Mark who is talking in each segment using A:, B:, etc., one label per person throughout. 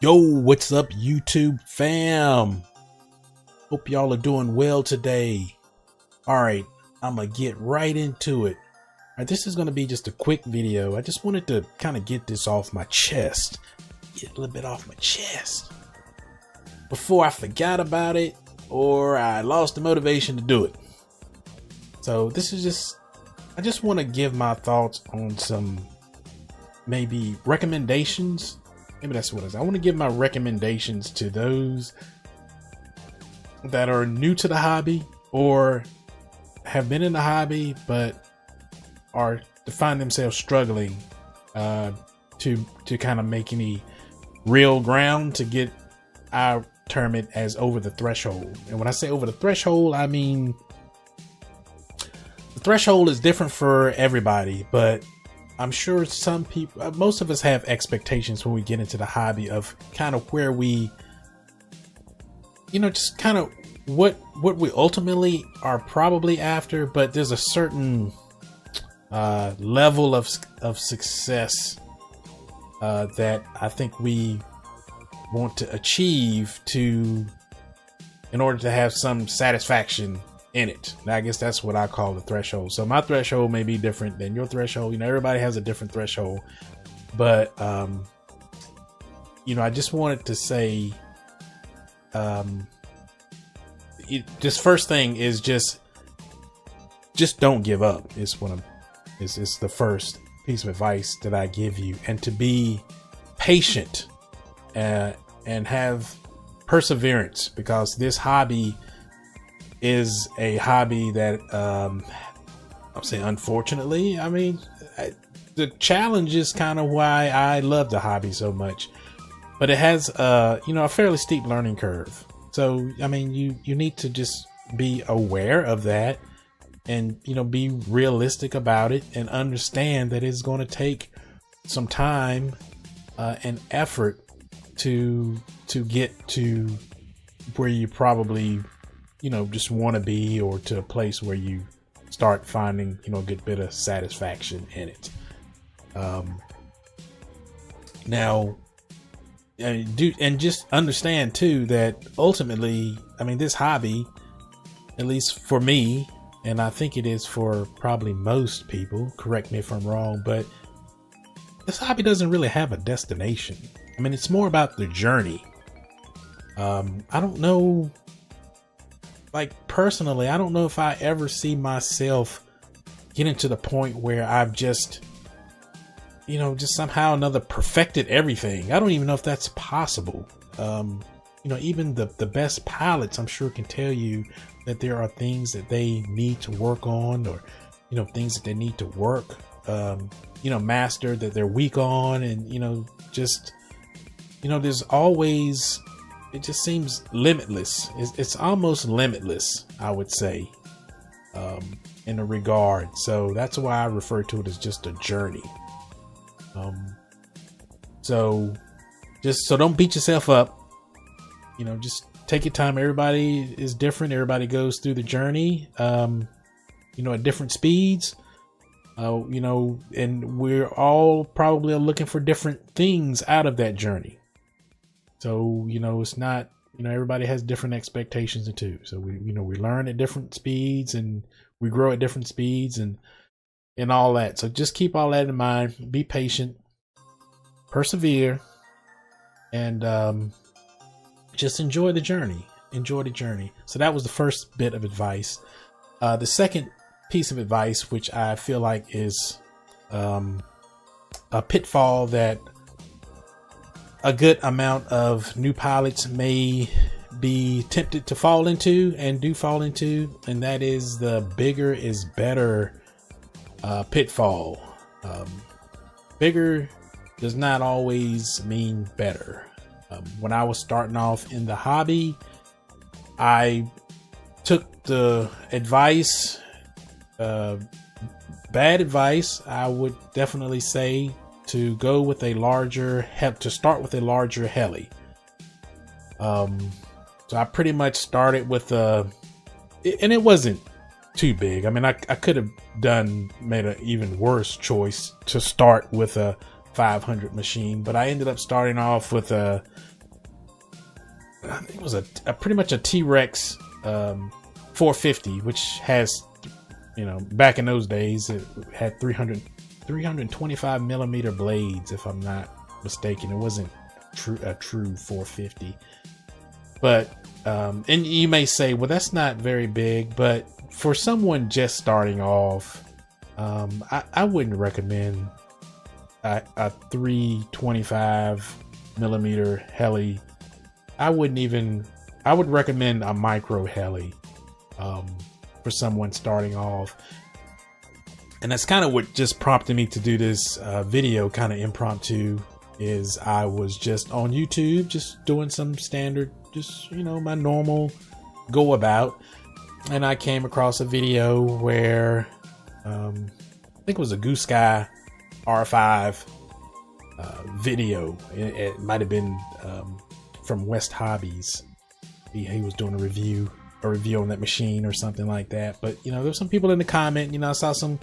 A: Yo, what's up, YouTube fam? Hope y'all are doing well today. Alright, I'm gonna get right into it. Alright, this is gonna be just a quick video. I just wanted to kind of get this off my chest. Get a little bit off my chest before I forgot about it or I lost the motivation to do it. So this is I just want to give my thoughts on some maybe recommendations. Maybe that's what it is. I want to give my recommendations to those that are new to the hobby or have been in the hobby but are to find themselves struggling to kind of make any real ground to get, I term it as, over the threshold. And when I say over the threshold, I mean the threshold is different for everybody, but I'm sure some people, most of us have expectations when we get into the hobby of kind of where we, just kind of what we ultimately are probably after, but there's a certain level of success that I think we want to achieve in order to have some satisfaction in it. Now, I guess that's what I call the threshold. So my threshold may be different than your threshold. Everybody has a different threshold, but I just wanted to say, this first thing is just don't give up. It's the first piece of advice that I give you, and to be patient and have perseverance, because this hobby is a hobby that I'm saying, unfortunately, the challenge is kind of why I love the hobby so much, but it has a fairly steep learning curve. So you need to just be aware of that and be realistic about it and understand that it's going to take some time and effort to get to where you probably just want to be, or to a place where you start finding, a good bit of satisfaction in it. Now, and just understand too that ultimately, this hobby, at least for me, and I think it is for probably most people, correct me if I'm wrong, but this hobby doesn't really have a destination. It's more about the journey. I don't know. Personally, I don't know if I ever see myself getting to the point where I've just somehow or another perfected everything. I don't even know if that's possible. Even the best pilots, I'm sure, can tell you that there are things that they need to work on, or, things that they need to work, master, that they're weak on. And, there's always, it just seems limitless. It's almost limitless, I would say, in a regard. So that's why I refer to it as just a journey. So don't beat yourself up. Just take your time. Everybody is different. Everybody goes through the journey, at different speeds. And we're all probably looking for different things out of that journey. So, it's not, everybody has different expectations too. So we learn at different speeds and we grow at different speeds and all that. So just keep all that in mind. Be patient, persevere, and just enjoy the journey. Enjoy the journey. So that was the first bit of advice. The second piece of advice, which I feel like is a pitfall that a good amount of new pilots may be tempted to fall into and do fall into, and that is the bigger is better pitfall. Bigger does not always mean better. When I was starting off in the hobby, I took the advice, bad advice, I would definitely say, to go with to start with a larger heli. So I pretty much started with and it wasn't too big. I could have made an even worse choice to start with a 500 machine, but I ended up starting off with a I think it was a pretty much a T-Rex 450, which has, you know, back in those days it had 325 millimeter blades, if I'm not mistaken. It wasn't a true 450, but and you may say, well, that's not very big, but for someone just starting off, I wouldn't recommend a 325 millimeter heli. I would recommend a micro heli for someone starting off. And that's kind of what just prompted me to do this video, kind of impromptu. Is I was just on YouTube, just doing some standard, just, you know, my normal go about, and I came across a video where I think it was a Goose Guy R5 video. It might have been from West Hobbies. He was doing a review on that machine or something like that. But, you know, there's some people in the comment, you know, I saw some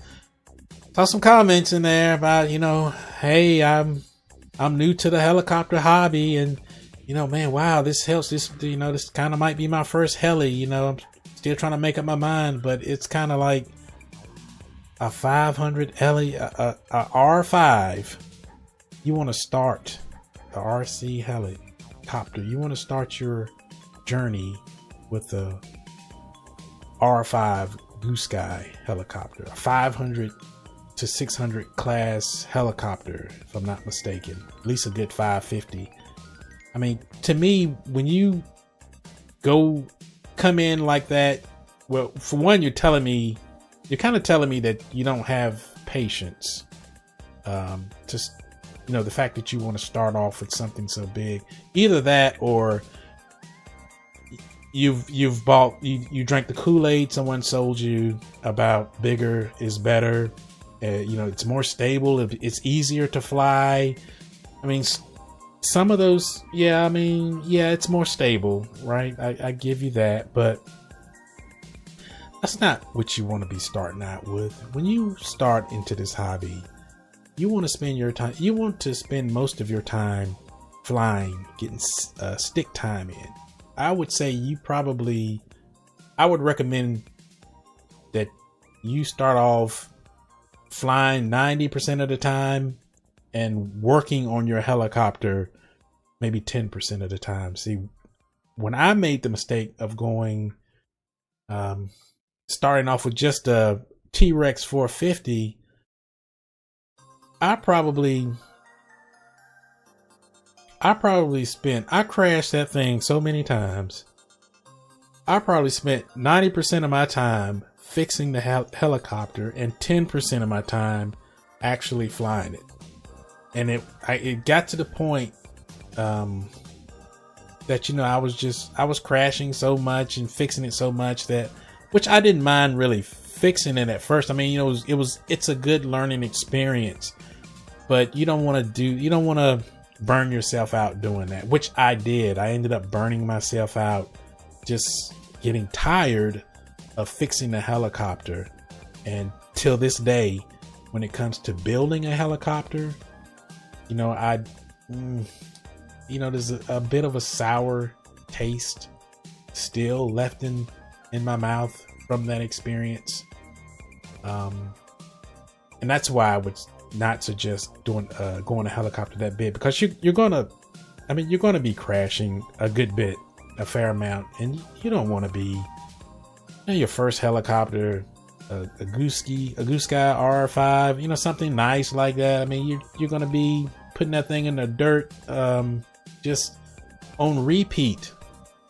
A: comments in there about, you know, hey, I'm new to the helicopter hobby, and, you know, man, wow, this helps. This, you know, this kind of might be my first heli. You know, I'm still trying to make up my mind, but it's kind of like a 500 heli, a R5. You want to start the RC helicopter. You want to start your journey with the R5 Goose Guy helicopter, a 500 to 600 class helicopter, if I'm not mistaken, at least a good 550. I mean, to me, when you come in like that, well, for one, you're kind of telling me that you don't have patience. Just, you know, the fact that you want to start off with something so big, either that or you drank the Kool-Aid someone sold you about bigger is better. You know, it's more stable. It's easier to fly. I mean, some of those, yeah, I mean, yeah, it's more stable, right? I give you that, but that's not what you want to be starting out with. When you start into this hobby, you want to spend most of your time flying, getting stick time in. I would say I would recommend that you start off flying 90% of the time and working on your helicopter maybe 10% of the time. See, when I made the mistake of starting off with just a T-Rex 450, I crashed that thing so many times. I probably spent 90% of my time fixing the helicopter and 10% of my time actually flying it. And it got to the point that, you know, I was crashing so much and fixing it so much that, which I didn't mind really fixing it at first. I mean, you know, it's a good learning experience, but you don't want to burn yourself out doing that, which I did. I ended up burning myself out, just getting tired of fixing the helicopter. And till this day, when it comes to building a helicopter, you know, there's a bit of a sour taste still left in my mouth from that experience. And that's why I would not suggest going a helicopter that big, because you're gonna be crashing a fair amount, and you don't want to be, you know, your first helicopter, a Goose Guy R5, you know, something nice like that. I mean, you're gonna be putting that thing in the dirt, just on repeat.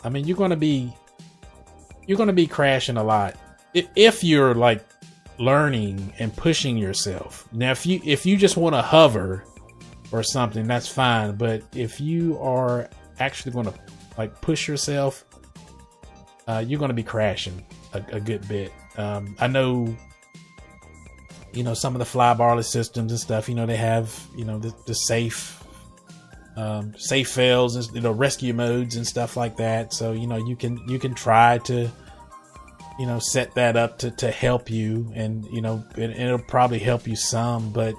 A: I mean, you're gonna be crashing a lot if you're like learning and pushing yourself. Now, if you just want to hover or something, that's fine. But if you are actually going to like push yourself, you're going to be crashing a good bit. I know, you know, some of the fly barless systems and stuff, you know, they have, you know, the safe fails and, you know, rescue modes and stuff like that. So, you know, you can try to, you know, set that up to help you, and, you know, it'll probably help you some, but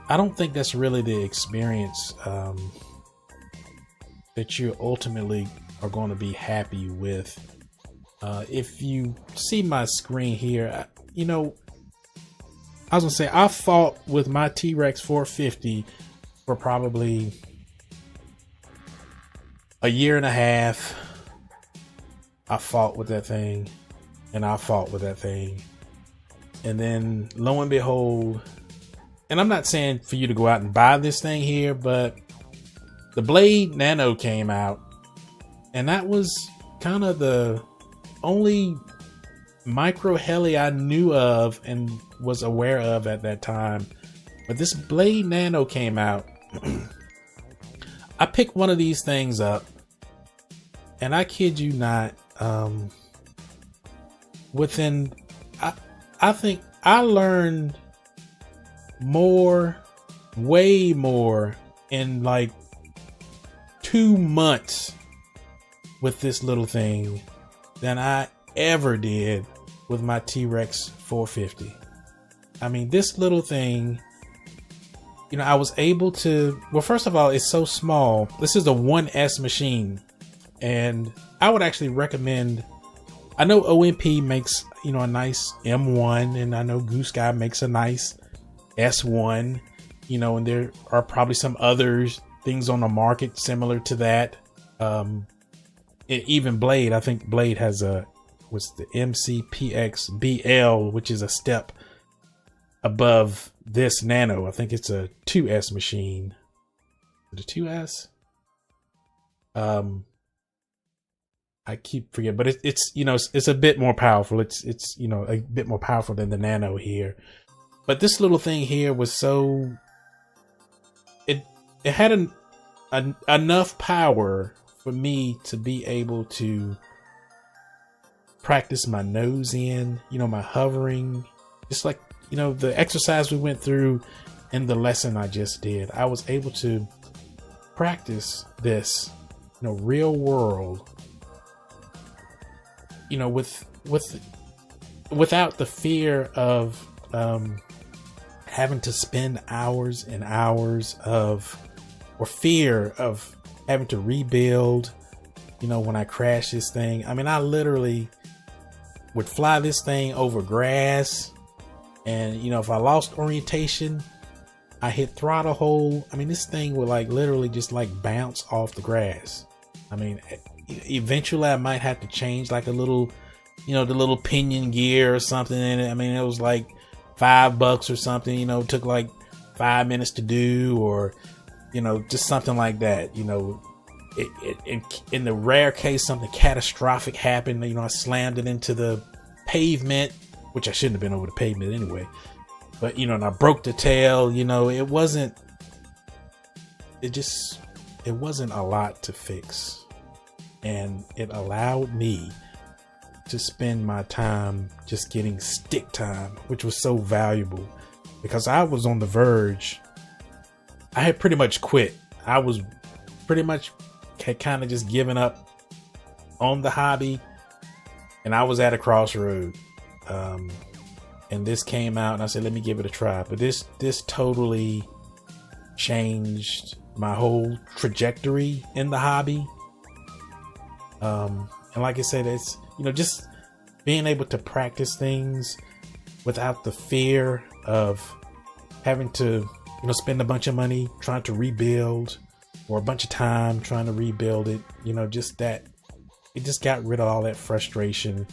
A: I don't think that's really the experience that you ultimately are going to be happy with. If you see my screen here, you know, I was gonna say I fought with my T-Rex 450 for probably a year and a half. I fought with that thing, and I fought with that thing, and then lo and behold, and I'm not saying for you to go out and buy this thing here, but the Blade Nano came out, and that was kind of the only micro heli I knew of and was aware of at that time. But this Blade Nano came out. I picked one of these things up, and I kid you not, within, I think I learned more, way more in like 2 months with this little thing than I ever did with my T-Rex 450. I mean, this little thing, you know, I was able to, well, first of all, it's so small. This is a 1S machine, and I would actually recommend, I know OMP makes, you know, a nice M1, and I know Goose Guy makes a nice S1, you know, and there are probably some other things on the market similar to that. Even Blade, I think Blade has a, what's the MCPX BL, which is a step above this Nano. I think it's a 2S machine. Is it a 2S? I keep forgetting, but it's you know, it's a bit more powerful. It's you know, a bit more powerful than the Nano here. But this little thing here was so, it had enough power for me to be able to practice my nose in, you know, my hovering, just like, you know, the exercise we went through in the lesson I just did. I was able to practice this, you know, real world, you know, without the fear of having to spend hours and hours of, or fear of having to rebuild, you know, when I crash this thing. I mean, I literally would fly this thing over grass, and, you know, if I lost orientation, I hit throttle hold. I mean, this thing would like literally just like bounce off the grass. I mean, eventually I might have to change like a little, you know, the little pinion gear or something in it. I mean, it was like $5 or something, you know, it took like 5 minutes to do, or, you know, just something like that. You know, in the rare case something catastrophic happened, you know, I slammed it into the pavement, which I shouldn't have been over the pavement anyway, but, you know, and I broke the tail. You know, it wasn't a lot to fix, and it allowed me to spend my time just getting stick time, which was so valuable, because I was on the verge. I had pretty much quit. I was pretty much had kind of just given up on the hobby, and I was at a crossroad. And this came out, and I said, let me give it a try. But this totally changed my whole trajectory in the hobby. And like I said, it's, you know, just being able to practice things without the fear of having to, you know, spend a bunch of money trying to rebuild, or a bunch of time trying to rebuild it. You know, just that, it just got rid of all that frustration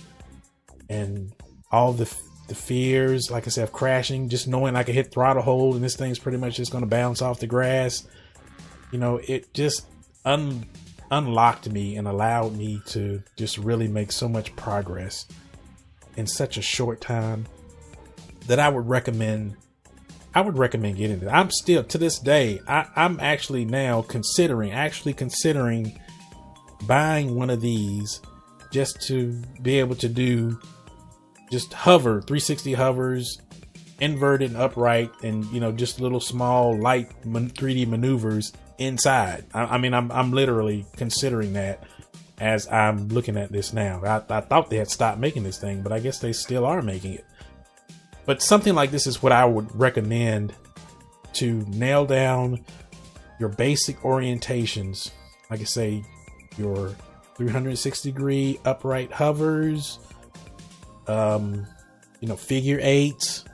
A: and all the fears, like I said, of crashing, just knowing I could hit throttle hold and this thing's pretty much just going to bounce off the grass. You know, it just unlocked me and allowed me to just really make so much progress in such a short time that I would recommend getting it. I'm still, to this day, I'm actually now considering buying one of these just to be able to do just hover, 360 hovers, inverted and upright, and, you know, just little small light 3D maneuvers inside. I mean, I'm literally considering that as I'm looking at this now. I thought they had stopped making this thing, but I guess they still are making it. But something like this is what I would recommend to nail down your basic orientations like I say, your 360-degree upright hovers, figure eights,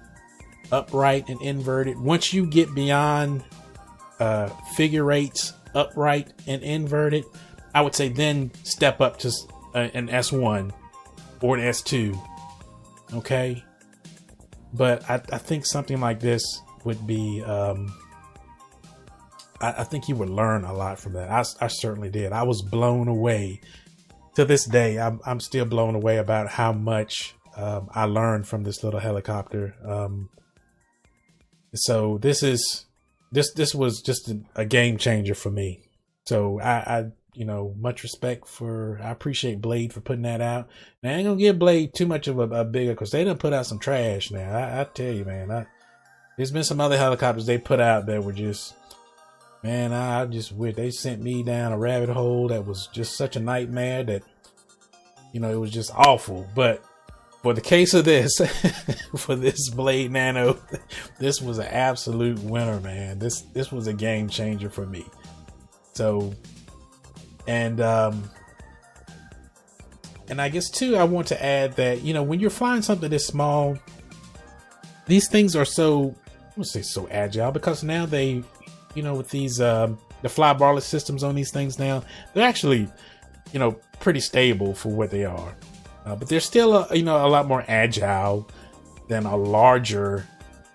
A: upright and inverted. Once you get beyond figure eights, upright and inverted, I would say then step up to an S1 or an S2. Okay, but I think something like this would be I think you would learn a lot from that. I certainly did. I was blown away. To this day, I'm still blown away about how much I learned from this little helicopter. So this was just a game changer for me. So I much respect I appreciate Blade for putting that out. And I ain't gonna give Blade too much of a bigger, because they done put out some trash now. I tell you, man, there's been some other helicopters they put out that were just, man, I just wish they sent me down a rabbit hole that was just such a nightmare that, it was just awful. But for the case of this, for this Blade Nano, this was an absolute winner, man. This was a game changer for me. So, and I guess too, I want to add that, when you're flying something this small, these things are so agile, because now they, with these, the fly barless systems on these things now, they're actually, pretty stable for what they are. But they're still, a lot more agile than a larger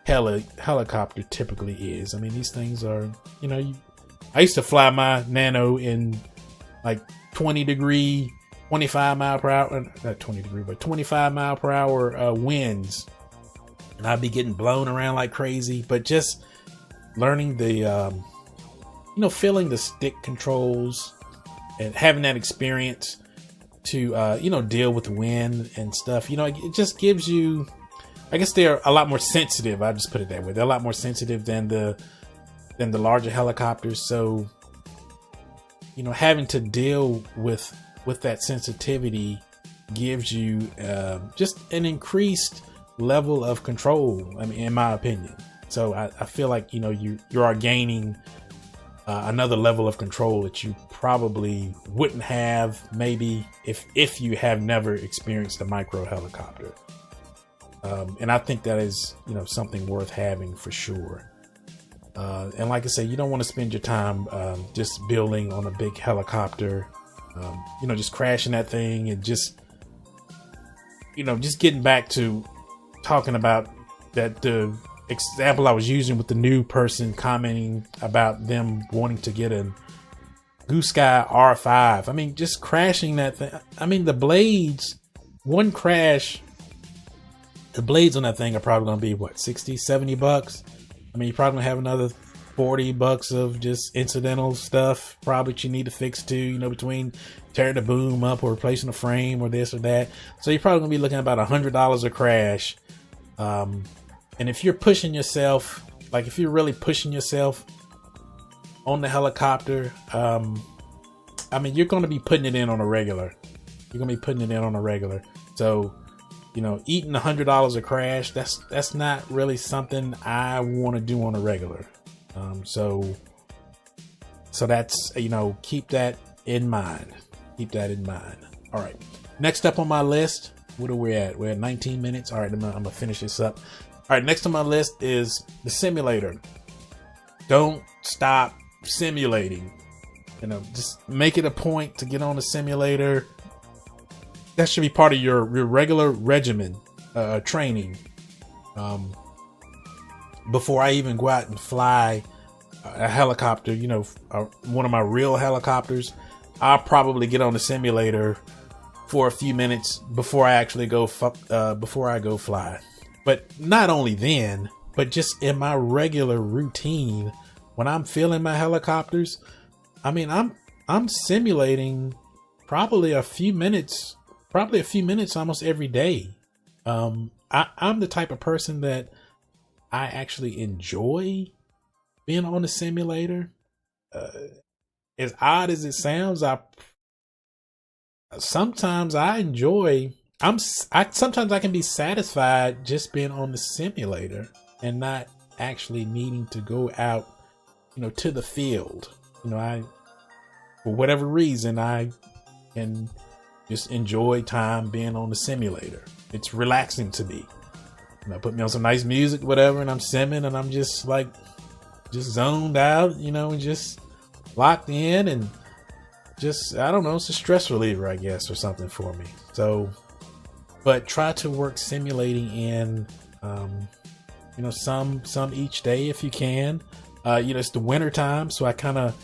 A: helicopter typically is. I mean, these things are, I used to fly my Nano in like 25 mile per hour, not 20 degree, but 25 mile per hour winds. And I'd be getting blown around like crazy, but just learning the, feeling the stick controls and having that experience to, deal with the wind and stuff, it just gives you, I guess they're a lot more sensitive. I just put it that way. They're a lot more sensitive than the larger helicopters. So, having to deal with that sensitivity gives you just an increased level of control. I mean, in my opinion. So I feel like, you are gaining another level of control that you probably wouldn't have maybe if you have never experienced a micro helicopter. And I think that is, something worth having for sure. And like I say, you don't want to spend your time just building on a big helicopter, just crashing that thing and just getting back to talking about the example I was using with the new person commenting about them wanting to get a Goose Sky R5. I mean, just crashing that thing. I mean, the blades, one crash, the blades on that thing are probably going to be what, 60, 70 bucks. I mean, you probably gonna have another 40 bucks of just incidental stuff probably that you need to fix too, between tearing the boom up or replacing the frame or this or that. So you're probably gonna be looking at about $100 a crash. And if you're pushing yourself, like if you're really pushing yourself on the helicopter, I mean, you're going to be putting it in on a regular. So, eating $100 a crash, that's not really something I want to do on a regular. So that's, keep that in mind. All right. Next up on my list, what are we at? We're at 19 minutes. All right. I'm going to finish this up. All right. Next on my list is the simulator. Don't stop simulating. Just make it a point to get on the simulator. That should be part of your regular regimen, training. Before I even go out and fly a helicopter, one of my real helicopters, I'll probably get on the simulator for a few minutes before I actually go fly. But not only then, but just in my regular routine, when I'm filling my helicopters, I mean, I'm simulating probably a few minutes almost every day. I'm the type of person that I actually enjoy being on the simulator. As odd as it sounds, sometimes I can be satisfied just being on the simulator and not actually needing to go out, to the field. for whatever reason, I can just enjoy time being on the simulator. It's relaxing to me. Put me on some nice music, whatever, and I'm simming, and I'm just like, just zoned out, and just locked in, and just, I don't know, it's a stress reliever, I guess, or something for me. So, but try to work simulating in, some each day if you can. It's the winter time, so I kind of,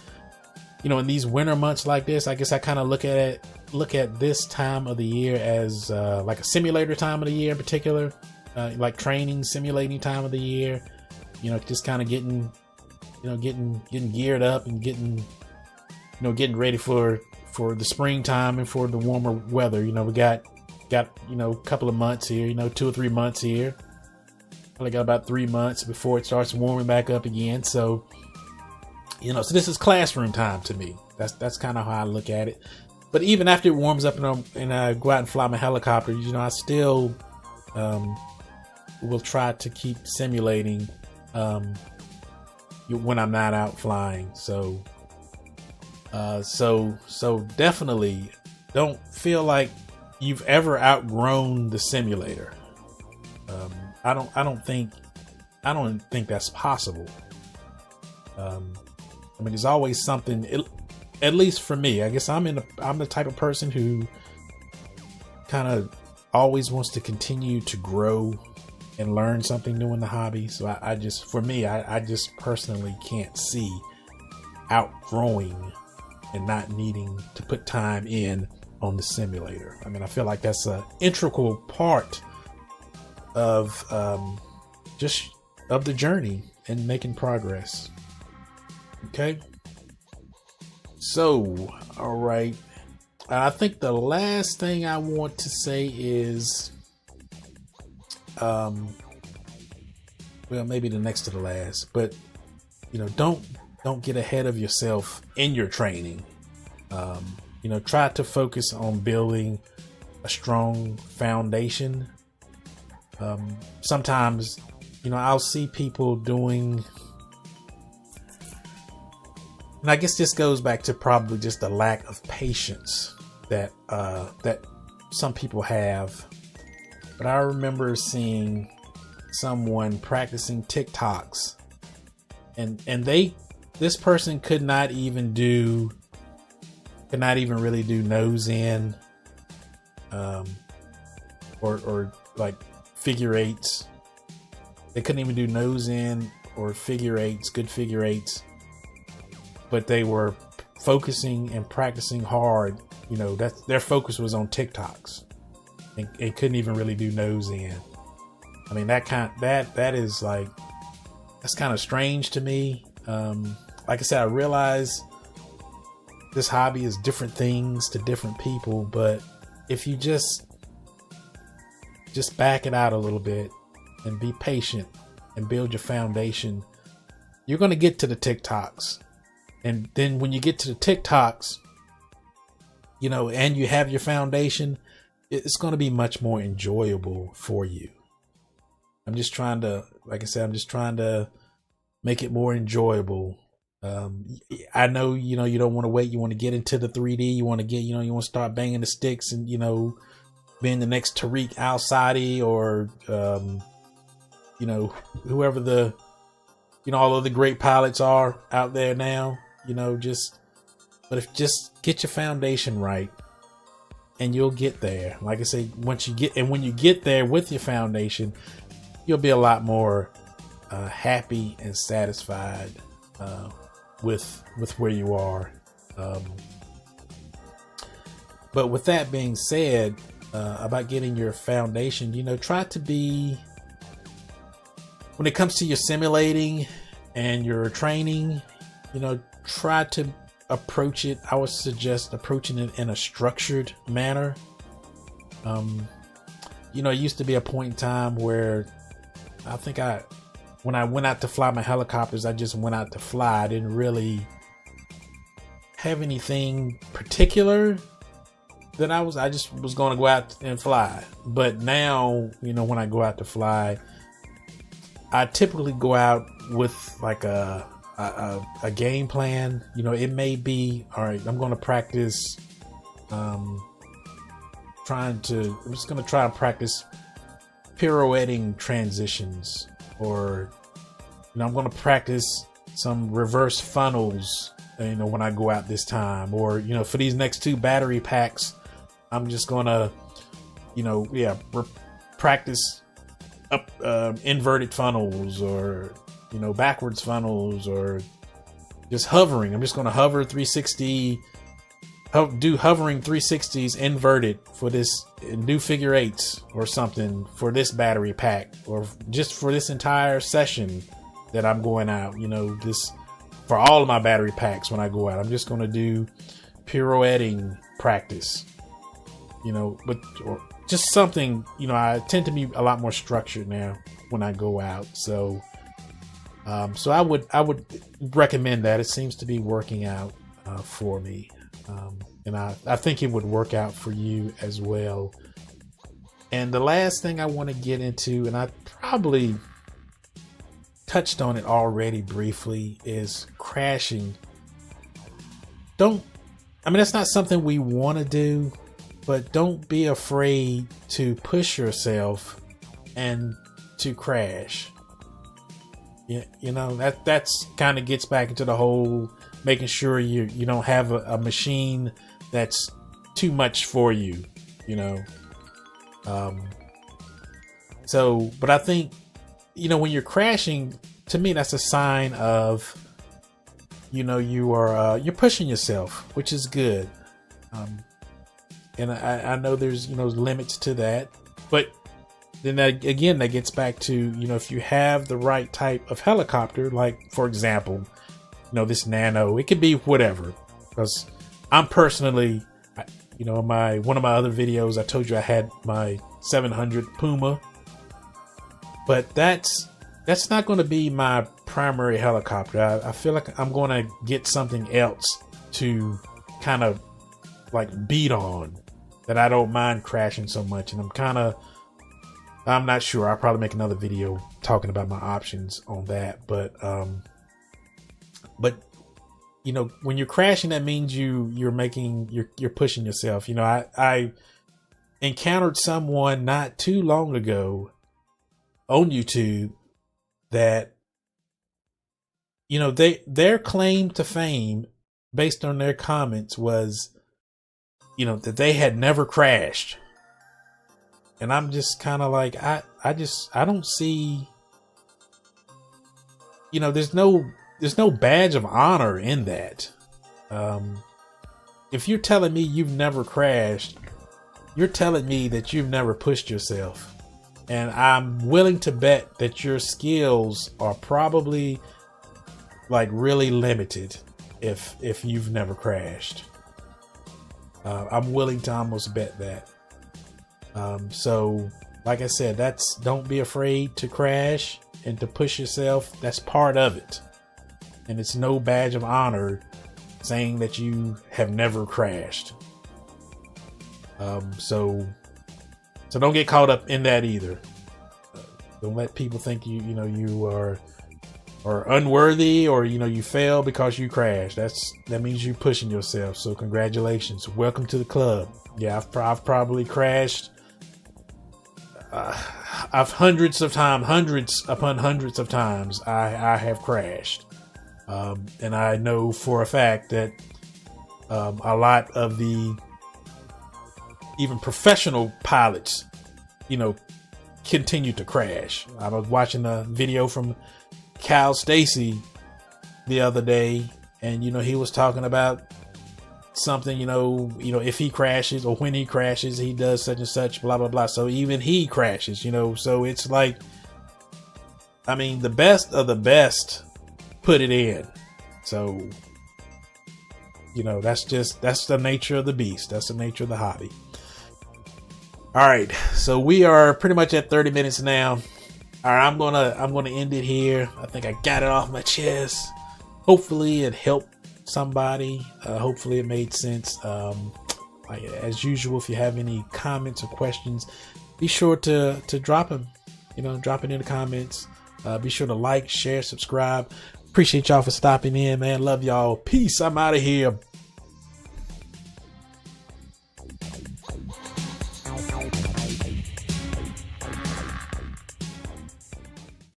A: in these winter months like this, I guess I kind of look at this time of the year as like a simulator time of the year in particular. Like training, simulating time of the year, just kind of getting geared up and getting ready for the springtime and for the warmer weather. We got a couple of months here, 2 or 3 months here. Probably got about 3 months before it starts warming back up again. So, so this is classroom time to me. That's kind of how I look at it. But even after it warms up and I go out and fly my helicopter, I still, will try to keep simulating when I'm not out flying. So definitely don't feel like you've ever outgrown the simulator. I don't think that's possible. There's always something. At least for me, I guess I'm the type of person who kind of always wants to continue to grow and learn something new in the hobby. So I just personally can't see outgrowing and not needing to put time in on the simulator. I feel like that's an integral part of the journey and making progress. Okay. So, all right. I think the last thing I want to say is, maybe the next to the last, but don't get ahead of yourself in your training. Try to focus on building a strong foundation. Sometimes, I'll see people doing, and I guess this goes back to probably just the lack of patience that some people have. But I remember seeing someone practicing TikToks, and this person could not even really do nose in, or like figure eights. They couldn't even do nose in or figure eights, good figure eights. But they were focusing and practicing hard. Their focus was on TikToks. And couldn't even really do nose in. That is like, that's kind of strange to me. Like I said, I realize this hobby is different things to different people, but if you just back it out a little bit and be patient and build your foundation, you're going to get to the TikToks. And then when you get to the TikToks, and you have your foundation, it's going to be much more enjoyable for you. I'm just trying to make it more enjoyable. I know, you don't want to wait. You want to get into the 3D. You want to get, you want to start banging the sticks and, being the next Tareq, Alsaadi, or, whoever the, all of the great pilots are out there now, but if just get your foundation right, and you'll get there. Like I say, when you get there with your foundation, you'll be a lot more happy and satisfied with where you are. But with that being said, about getting your foundation, try to be, when it comes to your simulating and your training, try to approach it. I would suggest approaching it in a structured manner. It used to be a point in time where I think when I went out to fly my helicopters, I just went out to fly. I didn't really have anything particular that I just was going to go out and fly. But now, when I go out to fly, I typically go out with like a a game plan. You know, it may be, all right, I'm going to practice I'm just going to try and practice pirouetting transitions, or, you know, I'm going to practice some reverse funnels, you know, when I go out this time, or, you know, for these next 2 battery packs, I'm just going to, you know, practice up inverted funnels, or, you know, backwards funnels, or just hovering. I'm just going to hover 360, do hovering 360s inverted for this, and do figure 8s or something for this battery pack, or just for this entire session that I'm going out. You know, this for all of my battery packs when I go out, I'm just going to do pirouetting practice, you know, or just something. You know, I tend to be a lot more structured now when I go out. So I would recommend that. It seems to be working out for me. And I think it would work out for you as well. And the last thing I want to get into, and I probably touched on it already briefly, is crashing. That's not something we want to do, but don't be afraid to push yourself and to crash. You know, that's kind of gets back into the whole making sure you don't have a machine that's too much for you, you know. But I think, you know, when you're crashing, to me, that's a sign of, you know, you're pushing yourself, which is good. And I know there's, you know, limits to that, but then that gets back to, you know, if you have the right type of helicopter, like, for example, you know, this Nano, it could be whatever, because I'm personally, you know, one of my other videos, I told you I had my 700 Puma, but that's not going to be my primary helicopter. I feel like I'm going to get something else to kind of like beat on, that I don't mind crashing so much. And I'm not sure. I'll probably make another video talking about my options on that. But you know, when you're crashing, that means you're pushing yourself. You know, I encountered someone not too long ago on YouTube that, you know, their claim to fame based on their comments was, you know, that they had never crashed. And I'm just kind of like, I don't see, you know, there's no badge of honor in that. If you're telling me you've never crashed, you're telling me that you've never pushed yourself. And I'm willing to bet that your skills are probably like really limited if you've never crashed. I'm willing to almost bet that. So like I said, don't be afraid to crash and to push yourself. That's part of it. And it's no badge of honor saying that you have never crashed. So don't get caught up in that either. Don't let people think you are unworthy, or, you know, you fail because you crashed. That means you're pushing yourself. So congratulations. Welcome to the club. Yeah, I've probably crashed. I've hundreds upon hundreds of times I have crashed. And I know for a fact that a lot of the even professional pilots, you know, continue to crash. I was watching a video from Stacey the other day, and, you know, he was talking about something, you know, if he crashes, or when he crashes, he does such and such, blah, blah, blah. So even he crashes, you know, so it's like, I mean, the best of the best put it in. So, you know, that's the nature of the beast. That's the nature of the hobby. All right. So we are pretty much at 30 minutes now. All right. I'm going to end it here. I think I got it off my chest. Hopefully it helped somebody. Hopefully it made sense. Like, as usual, if you have any comments or questions, be sure to drop them, drop it in the comments. Be sure to like, share, subscribe. Appreciate y'all for stopping in, man. Love y'all. Peace. I'm out of here.